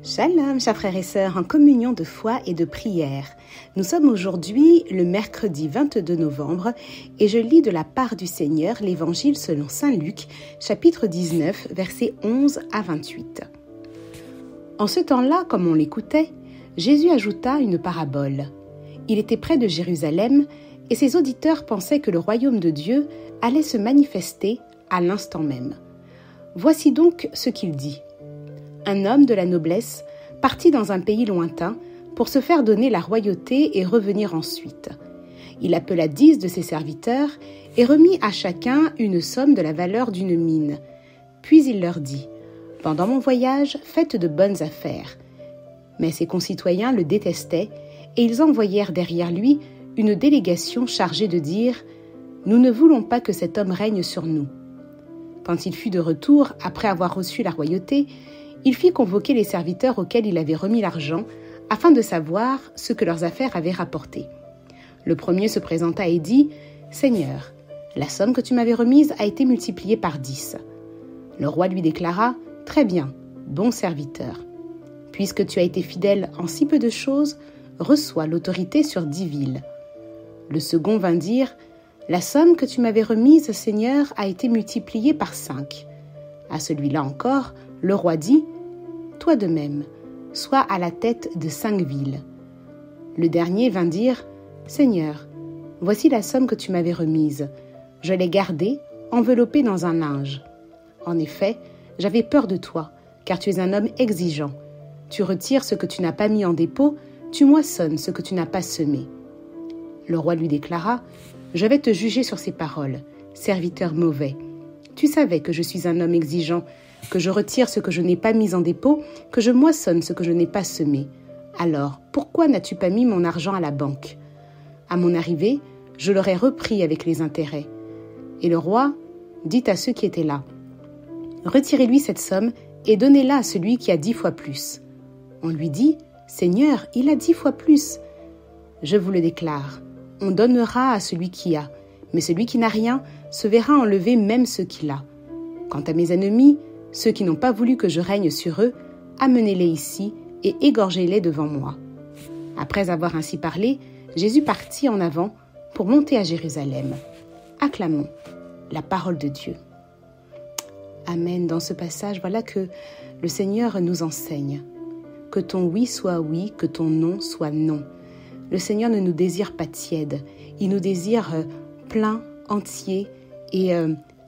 Shalom, chers frères et sœurs, en communion de foi et de prière. Nous sommes aujourd'hui le mercredi 22 novembre et je lis de la part du Seigneur l'Évangile selon saint Luc, chapitre 19, versets 11 à 28. En ce temps-là, comme on l'écoutait, Jésus ajouta une parabole. Il était près de Jérusalem et ses auditeurs pensaient que le royaume de Dieu allait se manifester à l'instant même. Voici donc ce qu'il dit. Un homme de la noblesse partit dans un pays lointain pour se faire donner la royauté et revenir ensuite. Il appela 10 de ses serviteurs et remit à chacun une somme de la valeur d'une mine. Puis il leur dit « Pendant mon voyage, faites de bonnes affaires. » Mais ses concitoyens le détestaient et ils envoyèrent derrière lui une délégation chargée de dire « Nous ne voulons pas que cet homme règne sur nous. » Quand il fut de retour, après avoir reçu la royauté, il fit convoquer les serviteurs auxquels il avait remis l'argent, afin de savoir ce que leurs affaires avaient rapporté. Le premier se présenta et dit « Seigneur, la somme que tu m'avais remise a été multipliée par 10. » Le roi lui déclara « Très bien, bon serviteur. Puisque tu as été fidèle en si peu de choses, reçois l'autorité sur 10 villes. » Le second vint dire « La somme que tu m'avais remise, Seigneur, a été multipliée par 5. » À celui-là encore, le roi dit « Toi de même, sois à la tête de 5 villes. » Le dernier vint dire « Seigneur, voici la somme que tu m'avais remise. Je l'ai gardée, enveloppée dans un linge. En effet, j'avais peur de toi, car tu es un homme exigeant. Tu retires ce que tu n'as pas mis en dépôt, tu moissonnes ce que tu n'as pas semé. » Le roi lui déclara « Je vais te juger sur ces paroles, serviteur mauvais. Tu savais que je suis un homme exigeant, que je retire ce que je n'ai pas mis en dépôt, que je moissonne ce que je n'ai pas semé. Alors, pourquoi n'as-tu pas mis mon argent à la banque? À mon arrivée, je l'aurais repris avec les intérêts. » Et le roi dit à ceux qui étaient là, « Retirez-lui cette somme et donnez-la à celui qui a 10 fois plus. » On lui dit, « Seigneur, il a 10 fois plus. » Je vous le déclare, on donnera à celui qui a, mais celui qui n'a rien se verra enlever même ce qu'il a. Quant à mes ennemis, ceux qui n'ont pas voulu que je règne sur eux, amenez-les ici et égorgez-les devant moi. » Après avoir ainsi parlé, Jésus partit en avant pour monter à Jérusalem. Acclamons la parole de Dieu. Amen. Dans ce passage, voilà que le Seigneur nous enseigne. Que ton oui soit oui, que ton non soit non. Le Seigneur ne nous désire pas tiède, il nous désire plein, entier et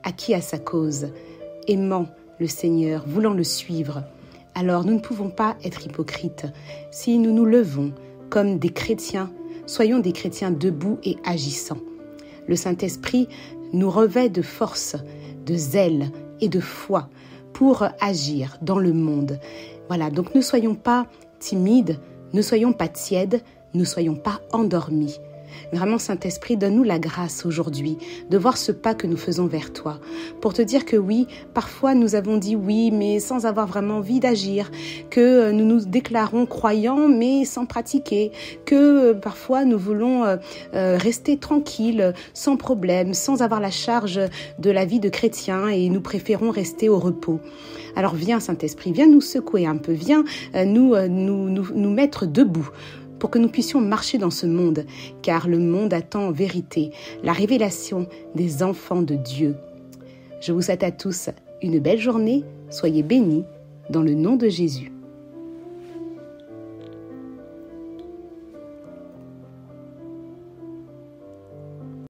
acquis à sa cause, aimant le Seigneur, voulant le suivre. Alors nous ne pouvons pas être hypocrites. Si nous nous levons comme des chrétiens, soyons des chrétiens debout et agissants. Le Saint-Esprit nous revêt de force, de zèle et de foi pour agir dans le monde. Voilà, donc ne soyons pas timides, ne soyons pas tièdes, ne soyons pas endormis. Vraiment, Saint-Esprit, donne-nous la grâce aujourd'hui de voir ce pas que nous faisons vers toi. Pour te dire que oui, parfois nous avons dit oui, mais sans avoir vraiment envie d'agir, que nous nous déclarons croyants, mais sans pratiquer, que parfois nous voulons rester tranquilles, sans problème, sans avoir la charge de la vie de chrétien et nous préférons rester au repos. Alors viens, Saint-Esprit, viens nous secouer un peu, viens nous mettre debout, pour que nous puissions marcher dans ce monde, car le monde attend en vérité la révélation des enfants de Dieu. Je vous souhaite à tous une belle journée, soyez bénis dans le nom de Jésus.